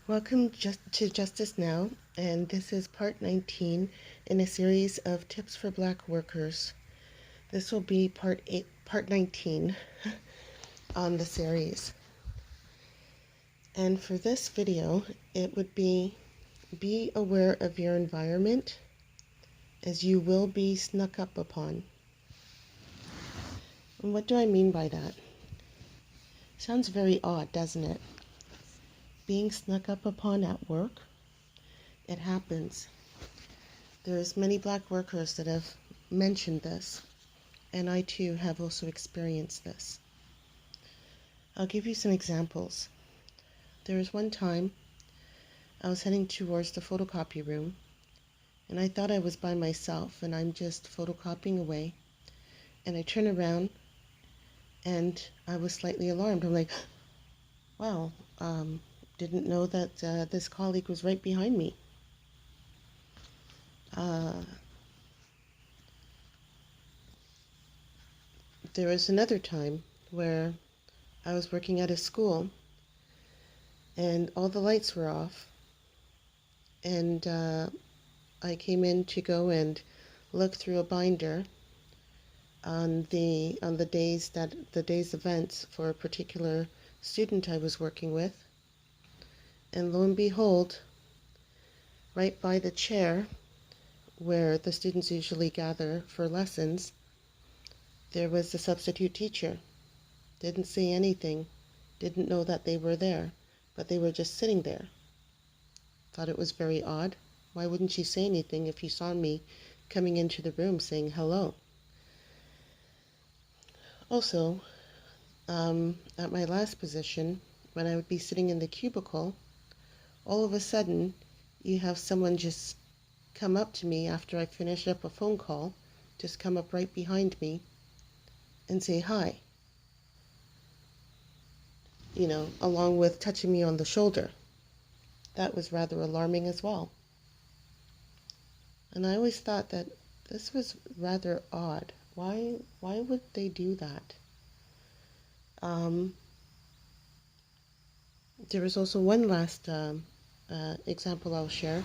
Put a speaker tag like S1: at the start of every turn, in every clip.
S1: Welcome to Justice Now, and this is part 19 in a series of tips for Black workers. This will be part 19 on the series. And for this video, it would be aware of your environment, as you will be snuck up upon. And what do I mean by that? Sounds very odd, doesn't it? Being snuck up upon at work, it happens. There's many Black workers that have mentioned this, and I too have also experienced this. I'll give you some examples. There was one time I was heading towards the photocopy room, and I thought I was by myself, and I'm just photocopying away, and I turn around, and I was slightly alarmed. I'm like, wow, didn't know that this colleague was right behind me. There was another time where I was working at a school, and all the lights were off, and I came in to go and look through a binder on the day's events for a particular student I was working with, and lo and behold, right by the chair where the students usually gather for lessons, there was the substitute teacher. Didn't say anything, didn't know that they were there, but they were just sitting there. Thought it was very odd. Why wouldn't she say anything if he saw me coming into the room saying hello? Also, at my last position, when I would be sitting in the cubicle, all of a sudden you have someone just come up to me after I finish up a phone call, just come up right behind me and say hi, along with touching me on the shoulder. That was rather alarming as well. And I always thought that this was rather odd. Why would they do that? There was also one last example I'll share,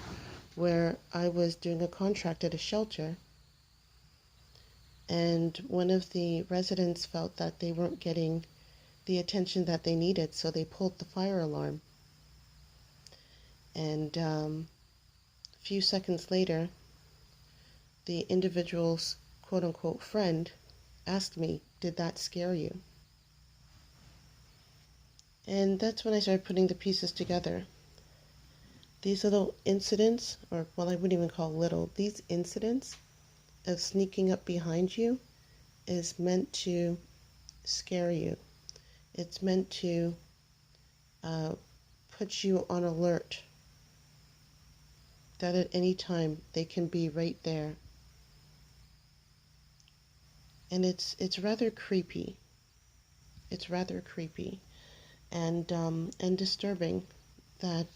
S1: where I was doing a contract at a shelter, and one of the residents felt that they weren't getting the attention that they needed, so they pulled the fire alarm. And a few seconds later, the individual's quote-unquote friend asked me, "Did that scare you?" And that's when I started putting the pieces together. These little incidents, or well, I wouldn't even call little, these incidents of sneaking up behind you is meant to scare you. It's meant to put you on alert that at any time they can be right there. And it's rather creepy. It's rather creepy and disturbing that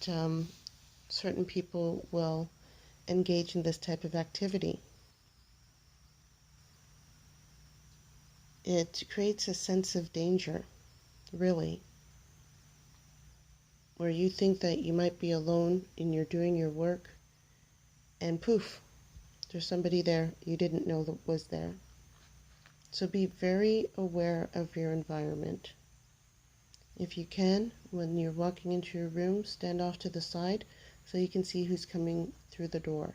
S1: certain people will engage in this type of activity. It creates a sense of danger, really, where you think that you might be alone and you're doing your work, and poof, there's somebody there you didn't know that was there. So be very aware of your environment. If you can, when you're walking into your room, stand off to the side so you can see who's coming through the door.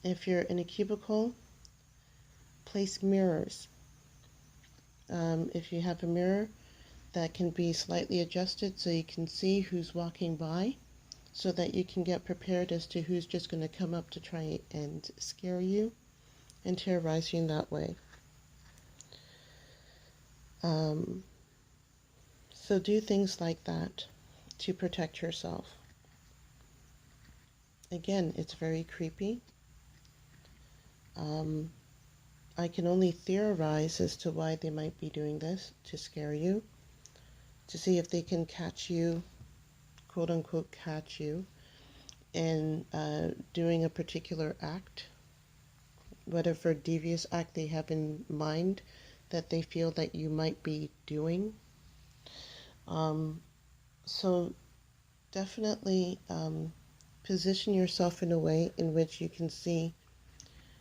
S1: If you're in a cubicle, place mirrors. If you have a mirror, that can be slightly adjusted so you can see who's walking by, so that you can get prepared as to who's just going to come up to try and scare you and terrorize you in that way. So do things like that to protect yourself. Again, it's very creepy. I can only theorize as to why they might be doing this, to scare you, to see if they can catch you, quote unquote catch you, in doing a particular act, whatever devious act they have in mind that they feel that you might be doing. So definitely position yourself in a way in which you can see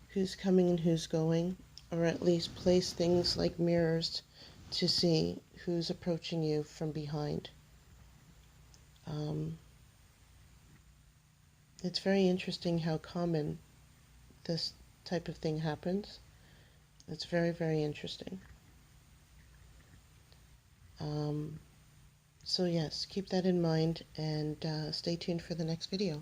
S1: who's coming and who's going, or at least place things like mirrors to see who's approaching you from behind. Um, it's very interesting how common this type of thing happens. It's very, very interesting. Um, so yes, keep that in mind and stay tuned for the next video.